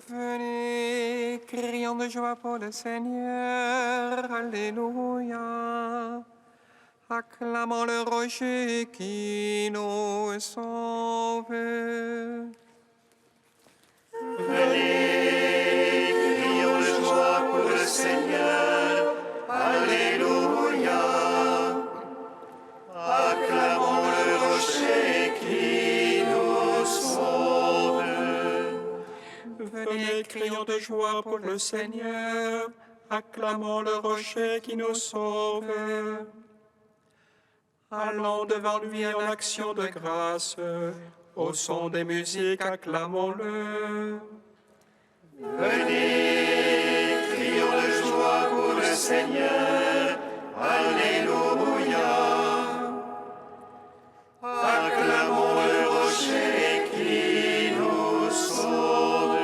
Venez, crions de joie pour le Seigneur. Alléluia. Acclamons le rocher qui nous sauve. Venez, crions de joie pour le Seigneur. Alléluia. Acclamons le rocher qui nous sauve. Venez, crions de joie pour le Seigneur. Acclamons le rocher qui nous sauve. Allons devant lui en action de grâce. Au son des musiques, acclamons-le. Venez, crions de joie pour le Seigneur. Alléluia. Acclamons le rocher qui nous sauve.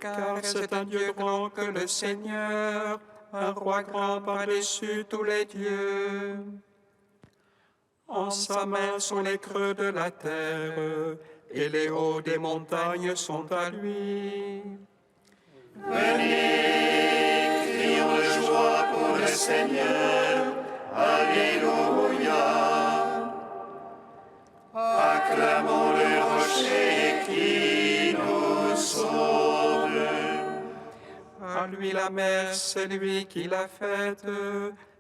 Car c'est un Dieu grand que le Seigneur, un roi grand par-dessus tous les dieux. En sa main sont les creux de la terre, et les hauts des montagnes sont à lui. Venez, crions de joie pour le Seigneur. Alléluia. Acclamons le rocher qui nous sauve. À lui la mer, c'est lui qui l'a faite,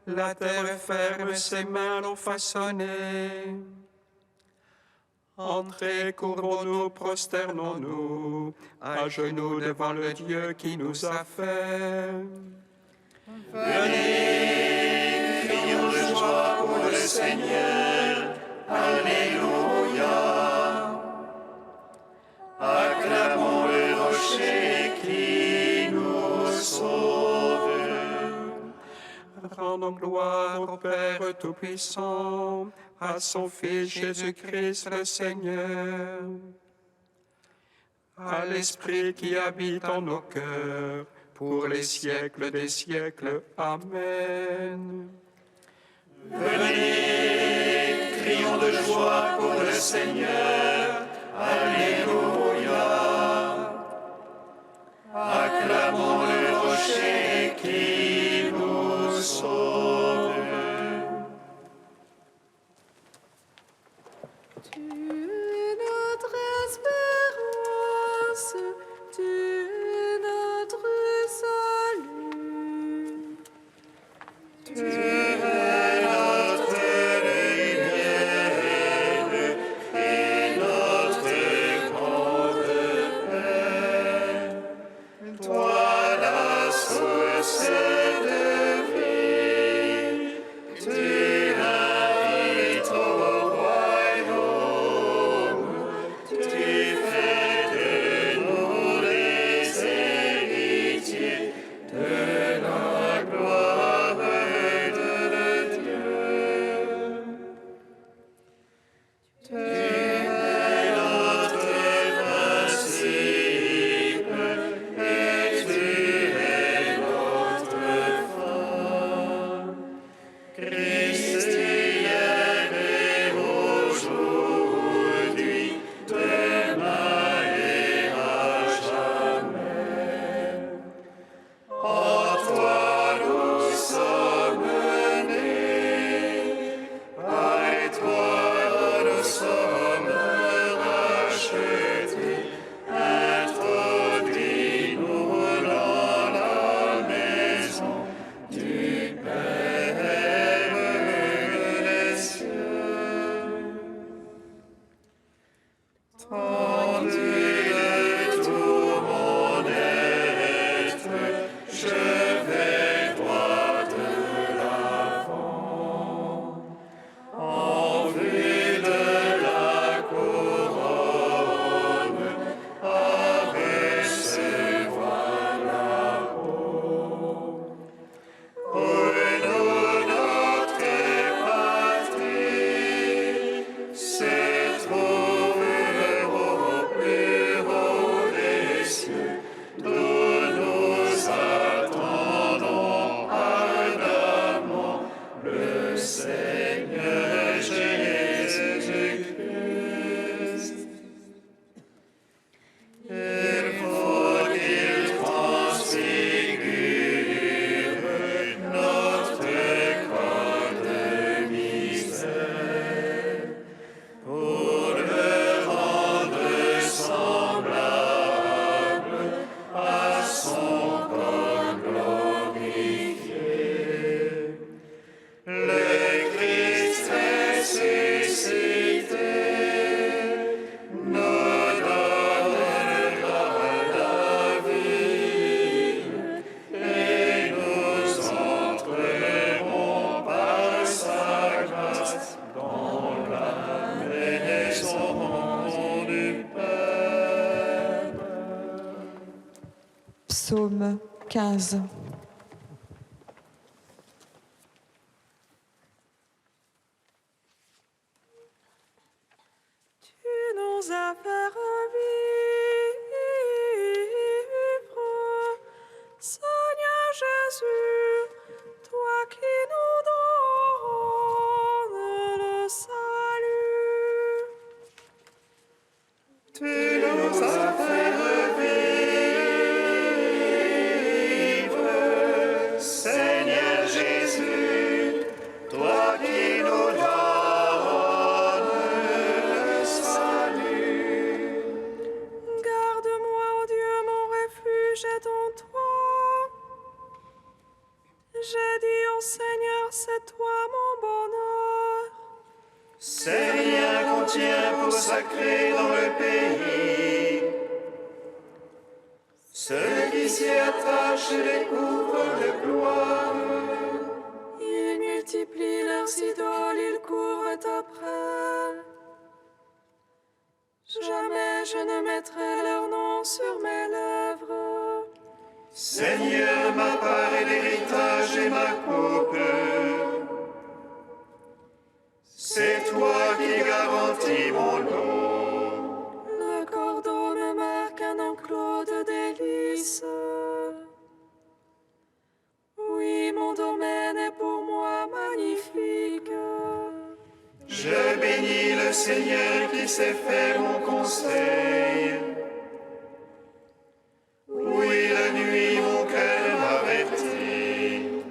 la terre est ferme, ses mains l'ont façonnée. Entrez, courbons-nous, prosternons-nous, à genoux devant le Dieu qui nous a fait. Venez, crions de joie pour le Seigneur. Alléluia. Acclamons le rocher qui nous sauve. Rendons gloire au Père Tout-Puissant, à son Fils Jésus-Christ le Seigneur, à l'Esprit qui habite en nos cœurs, pour les siècles des siècles. Amen. Venez, crions de joie pour le Seigneur. Alléluia. Acclamons le rocher qui nous sauve. Tu es notre espérance, tu es notre salut. Tu es notre lumière et notre grande paix. Toi, la source de vie, tu invites au royaume, tu fais de nous les héritiers de la gloire de Psaume 15. Tu nous as fait revivre, Seigneur Jésus, toi qui nous donnes le salut. Tu nous as fait revivre, Seigneur Jésus, toi qui nous donnes le salut. Garde-moi, ô Dieu, mon refuge est en toi. J'ai dit au Seigneur, c'est toi mon bonheur. Seigneur, qu'on tient pour sacré dans le pays. Ceux qui s'y attachent découvrent de gloire. Ils multiplient leurs idoles, ils courent après. Jamais je ne mettrai leur nom sur mes lèvres. Seigneur, ma part est l'héritage et ma coupe. C'est toi qui garantis mon lot. Le cordon me marque un enclos de délices. Oui, mon domaine est pour moi magnifique. Je bénis le Seigneur qui s'est fait mon conseil. Oui, la nuit, mon cœur m'avertit.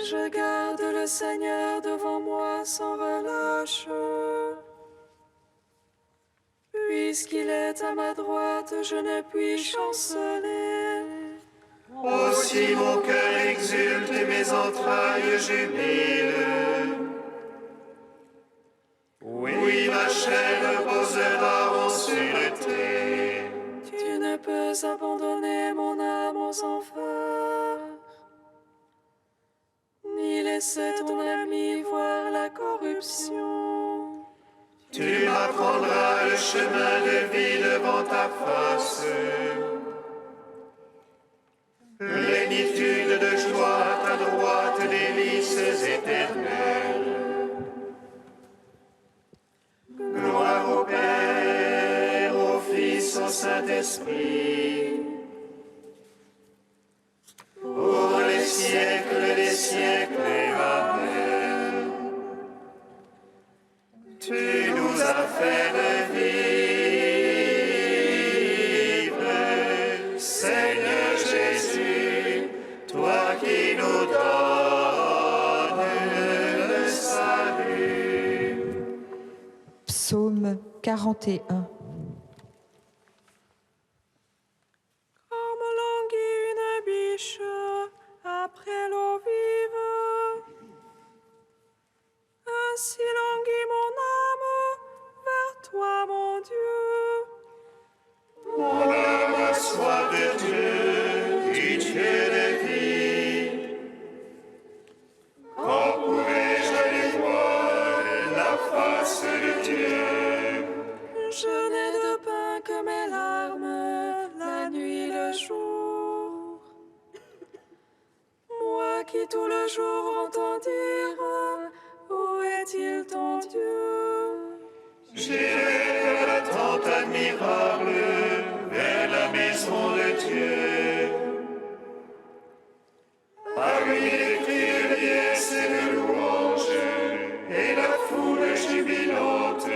Je garde le Seigneur devant moi sans relâche. Puisqu'il est à ma droite, je ne puis chanceler. Aussi mon cœur exulte et mes entrailles jubilent. Oui, ma chair reposera en sûreté. Tu ne peux abandonner mon âme aux enfers, ni laisser ton ami voir la corruption. Tu m'apprendras le chemin de vie devant ta face. Plénitude de joie à ta droite, délices éternelles. Gloire au Père, au Fils, au Saint-Esprit. Pour les siècles des siècles, Amen. Tu nous as fait revivre, Seigneur Jésus, toi qui nous donnes le salut. Psaume 41. Comme languit une biche après l'eau vive, ainsi languit mon âme vers toi, mon Dieu. Mon âme a soif de Dieu, du Dieu de vie. Quand pourrai-je aller voir la face de Dieu? Je n'ai de pain que mes larmes, la nuit, le jour. Moi qui tout le jour entends dire, où est-il ton Dieu? J'irai vers la tente admirable, vers la maison de Dieu. Parmi les cris de liesse et de louange, et la foule jubilante.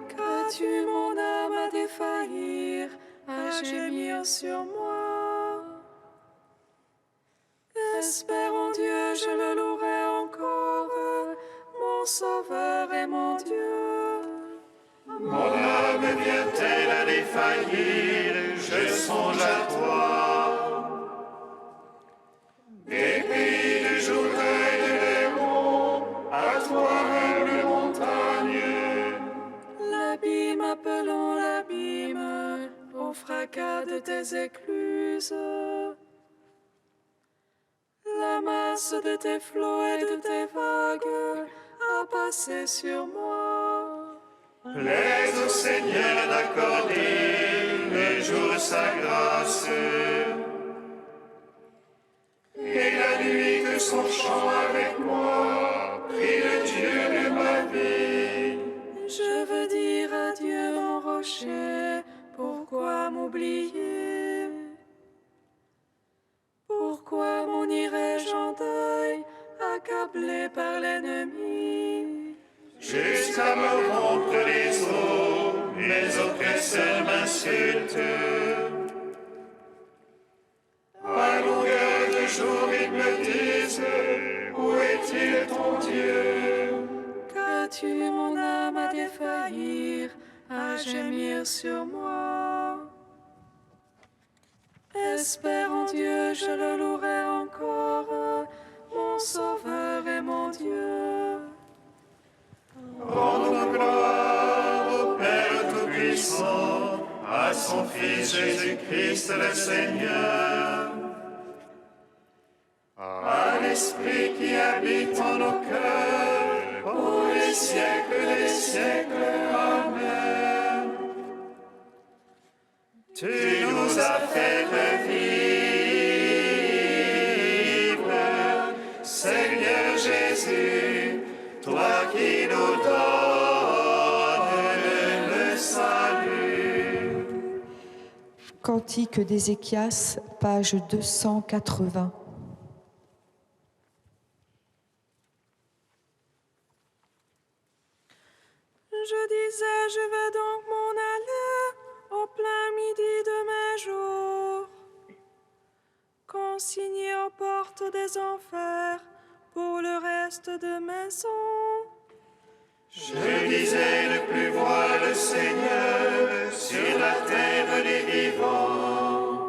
Qu'as-tu mon âme à défaillir, à gémir sur moi? Espère en Dieu, je le louerai encore, mon Sauveur et mon Dieu. Mon âme vient-elle à défaillir, je songe à toi. Des pays de Jourdain et de Léron, à toi humble montagne. L'abîme appelons l'abîme, au fracas de tes écluses. La masse de tes flots et de tes vagues a passé sur moi. Plaise au Seigneur d'accorder le jour sa grâce. lui que son chant avec moi, prie le Dieu de ma vie. Je veux dire adieu, mon rocher, pourquoi m'oublier? Pourquoi m'en irais-je en deuil, accablé par l'ennemi? Jusqu'à me rompre les os, mes oppresseurs m'insultent. À longueur de jour, ils me disent, où est-il ton Dieu? Qu'as-tu mon âme à défaillir, à gémir sur moi? Espère en Dieu, je le louerai encore, mon Sauveur et mon Dieu. Rendons gloire au Père Tout-Puissant, à son Fils Jésus-Christ le Seigneur, à l'Esprit qui habite en nos cœurs, pour les siècles des siècles. Amen. Tu nous as fait revivre, Seigneur Jésus, toi qui nous donnes le salut. Cantique d'Ézéchias, page 280. Je disais, je vais donc m'en aller au plein midi de mes jours, consigné aux portes des enfers pour le reste de mes ans. Je disais ne plus voir le Seigneur sur la terre des vivants,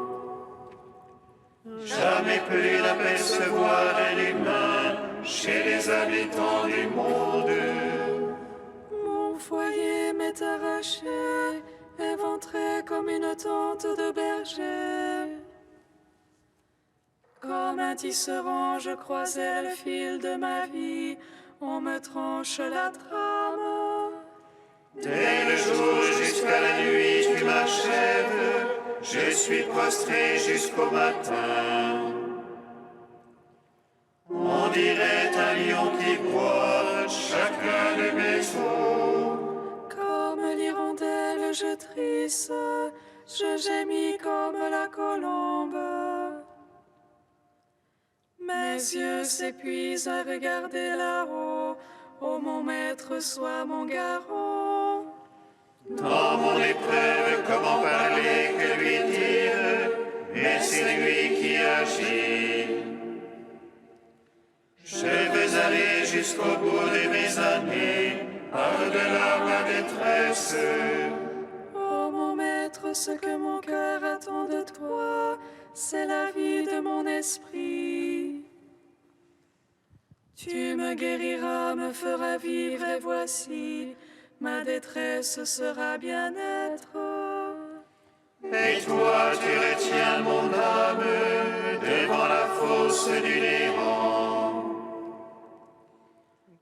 jamais plus l'apercevoir un humain chez les habitants du monde. Mon foyer m'est arraché, éventré comme une tente de berger. Comme un tisserand, je croisais le fil de ma vie, on me tranche la trame. Dès le jour jusqu'à la nuit, tu m'achèves, je suis prostré jusqu'au matin. On dirait un lion qui broie chacun de mes os. Comme l'hirondelle, je trisse, je gémis comme la colombe. Mes yeux s'épuisent à regarder là-haut, ô mon maître, sois mon garant. Dans mon épreuve, comment parler, que lui dire, mais c'est lui qui agit. Je veux aller jusqu'au bout de mes années, par-delà ma détresse. Ô mon maître, ce que mon cœur attend de toi, c'est la vie de mon esprit. Tu me guériras, me feras vivre, et voici, ma détresse sera bien-être. Et toi, tu retiens mon âme devant la fosse du néant.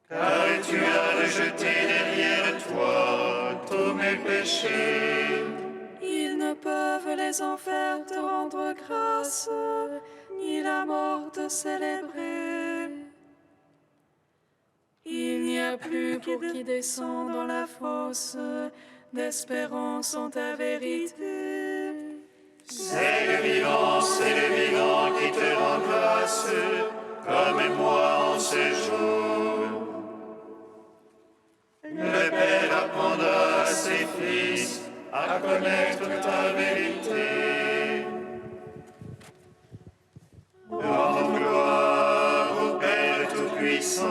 Car tu as rejeté derrière toi tous mes péchés. Ils ne peuvent les enfers te rendre grâce, ni la mort te célébrer. Il n'y a plus pour qui descend dans la fosse d'espérance en ta vérité. C'est le vivant qui te rend grâce, comme moi en ce jour. Le Père apprendra à ses fils à connaître ta vérité. Rendons gloire au Père Tout-Puissant,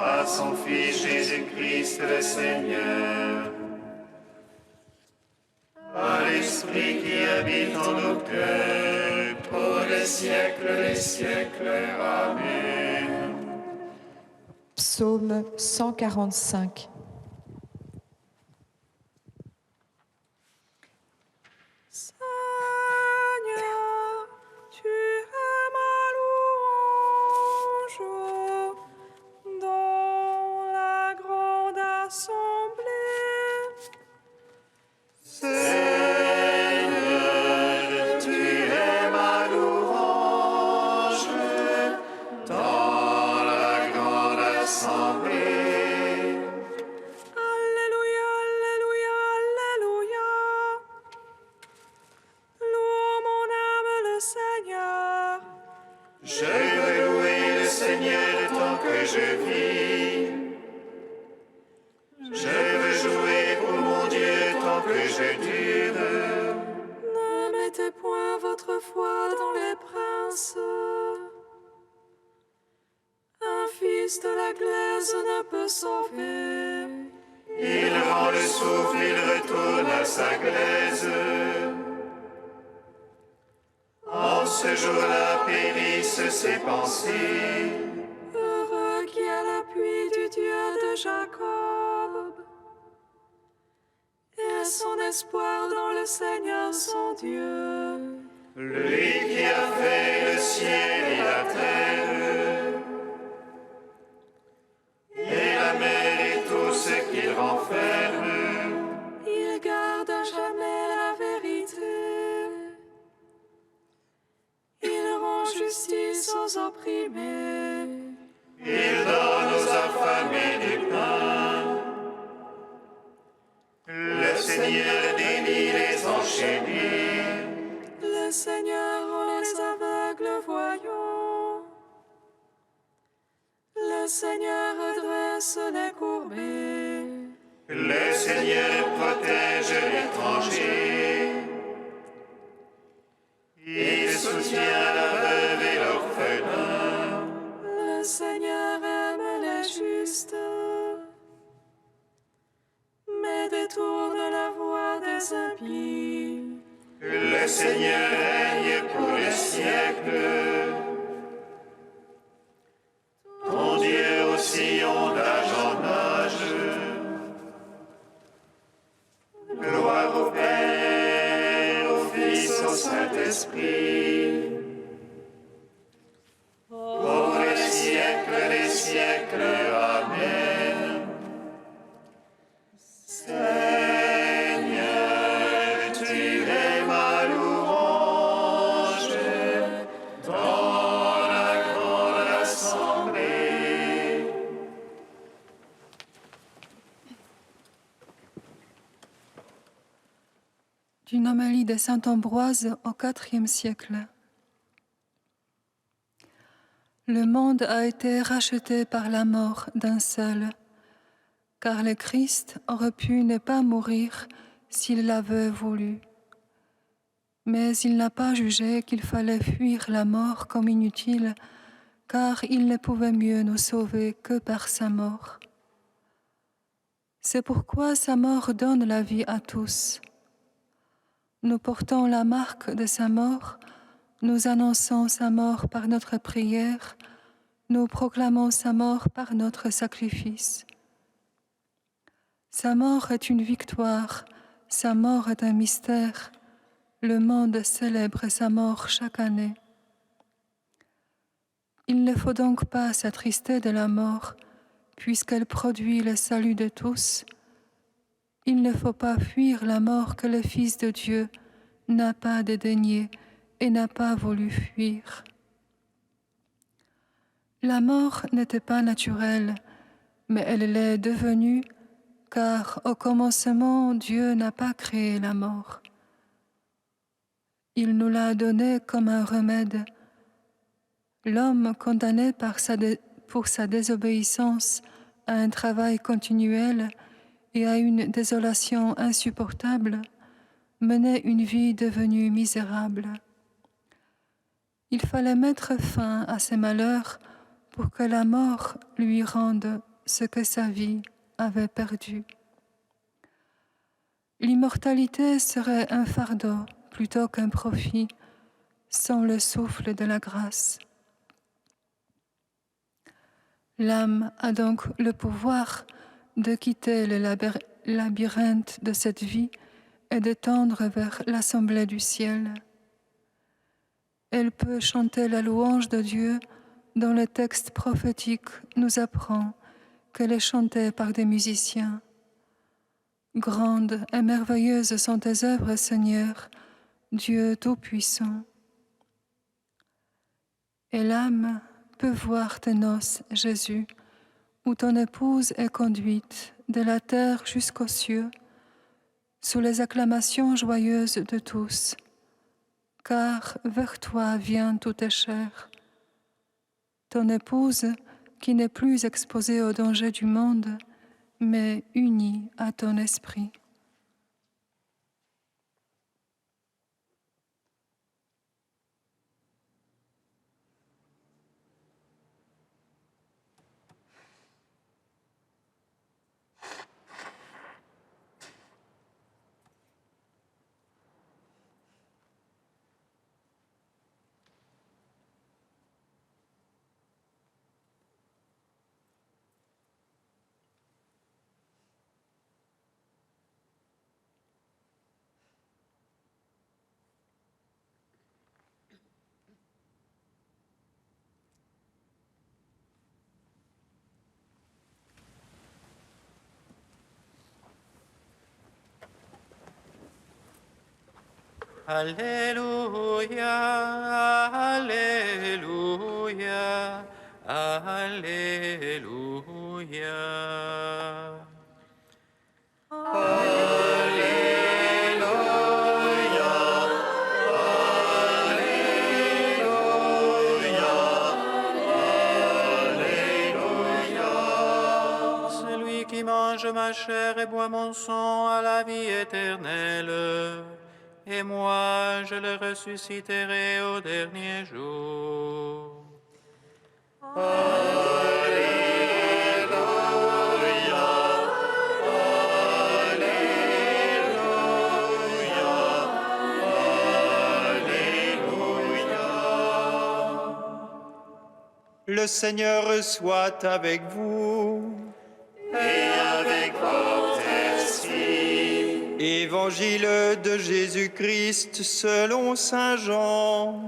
à son Fils Jésus-Christ le Seigneur, à l'Esprit qui habite en nos cœurs, pour les siècles des siècles. Amen. Psaume 145. Seigneur, tu es ma louange dans la grande assemblée. Seigneur, tu es ma louange Je veux louer le Seigneur tant que je vis. Je veux jouer pour mon Dieu tant que je dure. Ne mettez point votre foi dans les princes. Un fils de la glaise ne peut sauver. Il rend le souffle, il retourne à sa glaise. En ce jour-là périssent ses pensées. Heureux qui a l'appui du Dieu de Jacob et son espoir dans le Seigneur son Dieu. Lui qui a fait le ciel et la terre, et la mer et tout ce qu'il renferme. Il garde à jamais la vérité. Il rend justice aux opprimés. Il donne aux affamés du pain. Le Seigneur délie les enchaînés. Le Seigneur rend les aveugles voyants. Le Seigneur redresse les courbés. Le Seigneur protège l'étranger. Il soutient la veuve et l'orphelin. Le Seigneur aime les justes, mais détourne la voie des impies. Le Seigneur règne pour les siècles. Ton Dieu au sillon d'âge en âge. Gloire au Père, au Fils, au Saint-Esprit. Pour les siècles, Amen. Seigneur, tu es ma louange dans la grande assemblée. D'une homélie de saint Ambroise au IVe siècle. Le monde a été racheté par la mort d'un seul, car le Christ aurait pu ne pas mourir s'il l'avait voulu. Mais il n'a pas jugé qu'il fallait fuir la mort comme inutile, car il ne pouvait mieux nous sauver que par sa mort. C'est pourquoi sa mort donne la vie à tous. Nous portons la marque de sa mort, nous annonçons sa mort par notre prière, nous proclamons sa mort par notre sacrifice. Sa mort est une victoire, sa mort est un mystère. Le monde célèbre sa mort chaque année. Il ne faut donc pas s'attrister de la mort, puisqu'elle produit le salut de tous. Il ne faut pas fuir la mort que le Fils de Dieu n'a pas dédaigné et n'a pas voulu fuir. La mort n'était pas naturelle, mais elle l'est devenue, car au commencement, Dieu n'a pas créé la mort. Il nous l'a donnée comme un remède. L'homme condamné pour sa désobéissance à un travail continuel et à une désolation insupportable, menait une vie devenue misérable. Il fallait mettre fin à ses malheurs pour que la mort lui rende ce que sa vie avait perdu. L'immortalité serait un fardeau plutôt qu'un profit, sans le souffle de la grâce. L'âme a donc le pouvoir de quitter le labyrinthe de cette vie et de tendre vers l'assemblée du ciel. Elle peut chanter la louange de Dieu dont le texte prophétique nous apprend qu'elle est chantée par des musiciens. Grandes et merveilleuses sont tes œuvres, Seigneur, Dieu Tout-Puissant. Et l'âme peut voir tes noces, Jésus, où ton épouse est conduite de la terre jusqu'aux cieux, sous les acclamations joyeuses de tous, car vers toi vient toute chair, ton épouse qui n'est plus exposée aux dangers du monde, mais unie à ton esprit. Alléluia, Alléluia, Alléluia. Celui qui mange ma chair et boit mon sang a la vie éternelle, et moi je le ressusciterai au dernier jour. Le Seigneur soit avec vous. Et avec votre esprit. Évangile de Jésus-Christ selon saint Jean.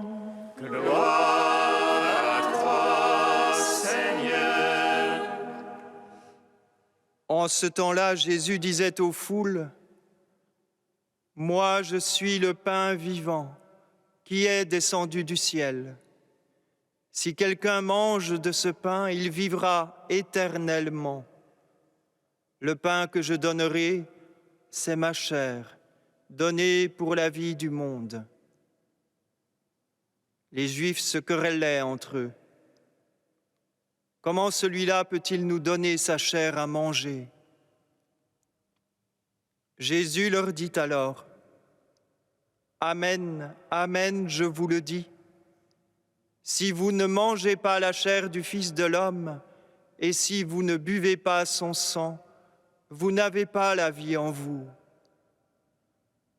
Gloire à toi, Seigneur. En ce temps-là, Jésus disait aux foules, « Moi, je suis le pain vivant qui est descendu du ciel. Si quelqu'un mange de ce pain, il vivra éternellement. Le pain que je donnerai, c'est ma chair, donnée pour la vie du monde. » Les Juifs se querellaient entre eux. Comment celui-là peut-il nous donner sa chair à manger? Jésus leur dit alors, « Amen, amen, je vous le dis. Si vous ne mangez pas la chair du Fils de l'homme, et si vous ne buvez pas son sang, vous n'avez pas la vie en vous.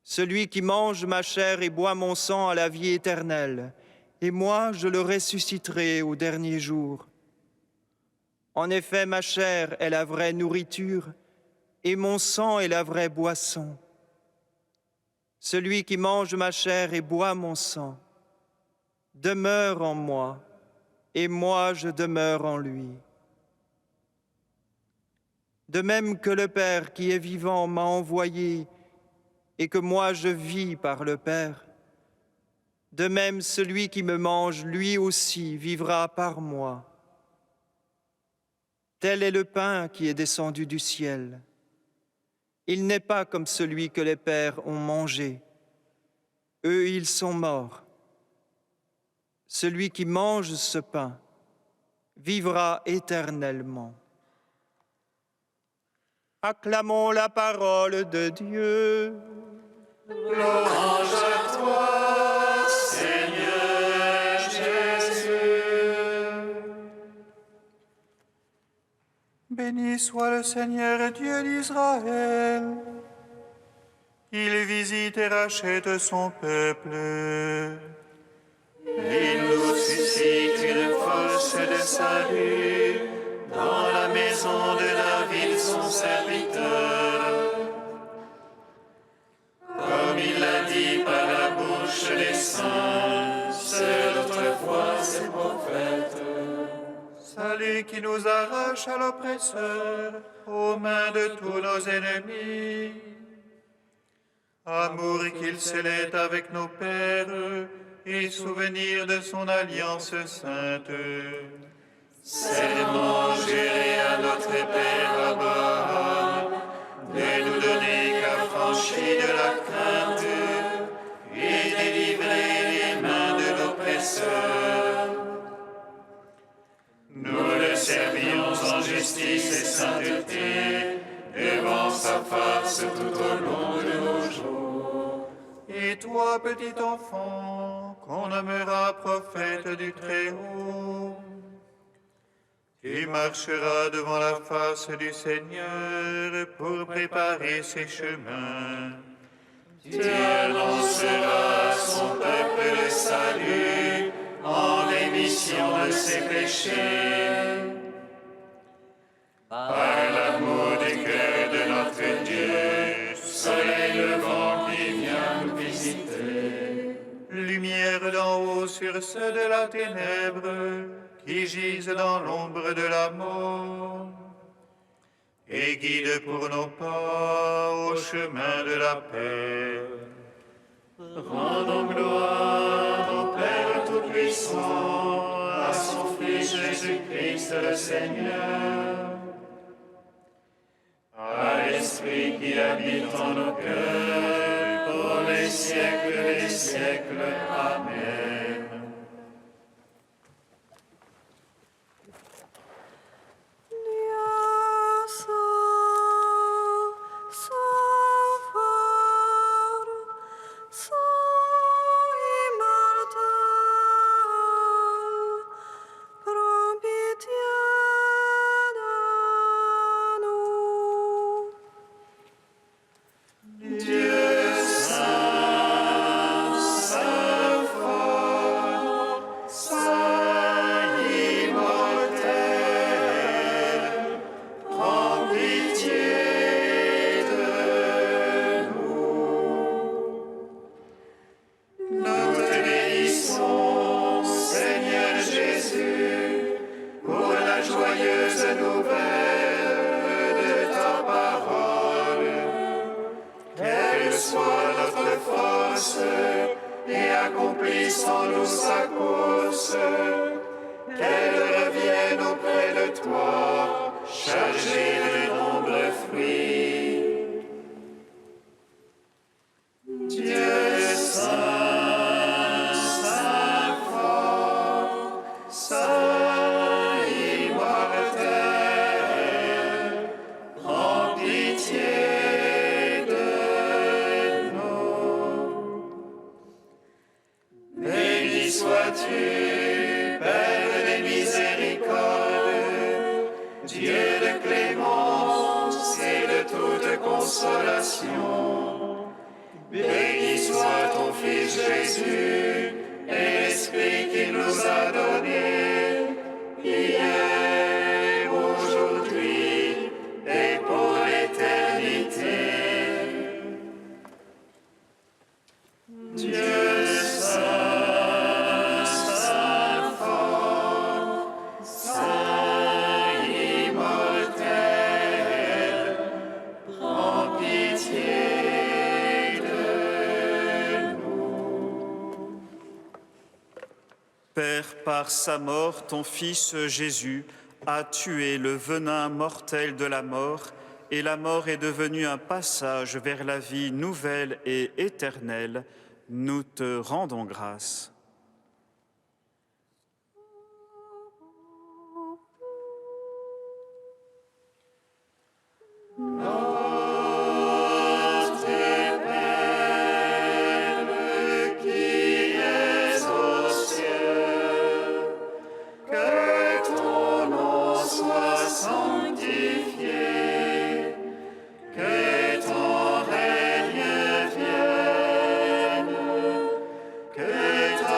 Celui qui mange ma chair et boit mon sang a la vie éternelle, et moi je le ressusciterai au dernier jour. En effet, ma chair est la vraie nourriture, et mon sang est la vraie boisson. Celui qui mange ma chair et boit mon sang demeure en moi, et moi je demeure en lui. De même que le Père qui est vivant m'a envoyé, et que moi je vis par le Père, de même celui qui me mange, lui aussi, vivra par moi. Tel est le pain qui est descendu du ciel. Il n'est pas comme celui que les pères ont mangé. Eux, ils sont morts. Celui qui mange ce pain vivra éternellement. Acclamons la parole de Dieu. Louange à toi, Seigneur Jésus. Béni soit le Seigneur Dieu d'Israël. Il visite et rachète son peuple. Il nous suscite une force de salut dans la maison de David, son serviteur. Comme il l'a dit par la bouche des saints, c'est autrefois ses prophètes. Salut qui nous arrache à l'oppresseur, aux mains de tous nos ennemis. Amour qu'il scellait avec nos pères, et souvenir de son alliance sainte. Serment juré à notre Père Abraham, de nous donner qu'affranchis de la crainte, et délivrer les mains de l'oppresseur. servions en justice et sainteté devant sa face tout au long de nos jours. Et toi, petit enfant, qu'on nommera prophète du Très-Haut, tu marcheras devant la face du Seigneur pour préparer ses chemins. Tu annonceras à son peuple le salut en rémission de ses péchés. Par l'amour du cœur de notre Dieu, soleil levant qui vient nous visiter. Lumière d'en haut sur ceux de la ténèbre qui gisent dans l'ombre de la mort, et guide pour nos pas au chemin de la paix. Rendons gloire au Père Tout-Puissant, à son Fils Jésus-Christ le Seigneur, à l'Esprit qui habite en nos cœurs, pour les siècles des siècles. Amen. Père, par sa mort, ton Fils Jésus a tué le venin mortel de la mort, et la mort est devenue un passage vers la vie nouvelle et éternelle. Nous te rendons grâce. Que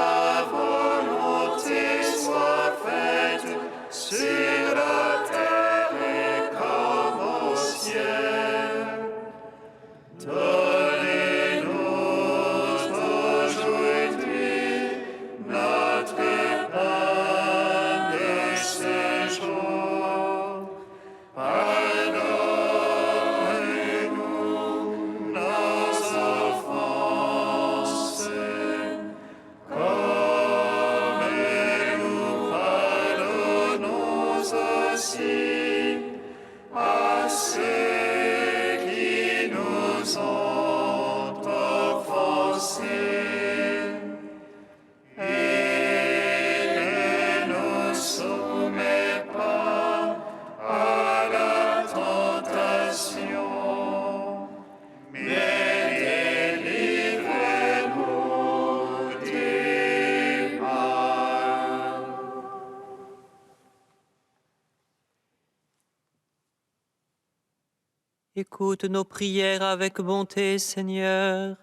Écoute nos prières avec bonté, Seigneur.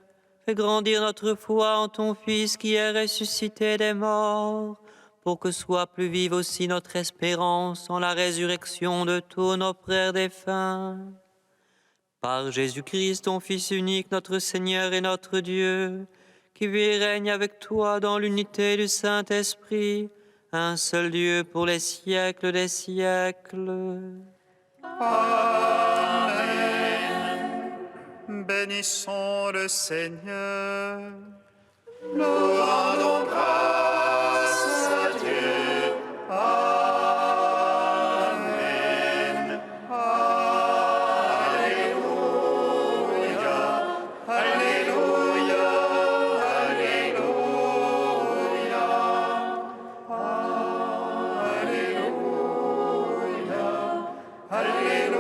Fais grandir notre foi en ton Fils qui est ressuscité des morts, pour que soit plus vive aussi notre espérance en la résurrection de tous nos frères défunts. Par Jésus-Christ, ton Fils unique, notre Seigneur et notre Dieu, qui vit et règne avec toi dans l'unité du Saint-Esprit, un seul Dieu pour les siècles des siècles. Bénissons le Seigneur. Nous rendons grâce à Dieu. Amen. Alléluia. Alléluia. Alléluia. Alléluia. Alléluia.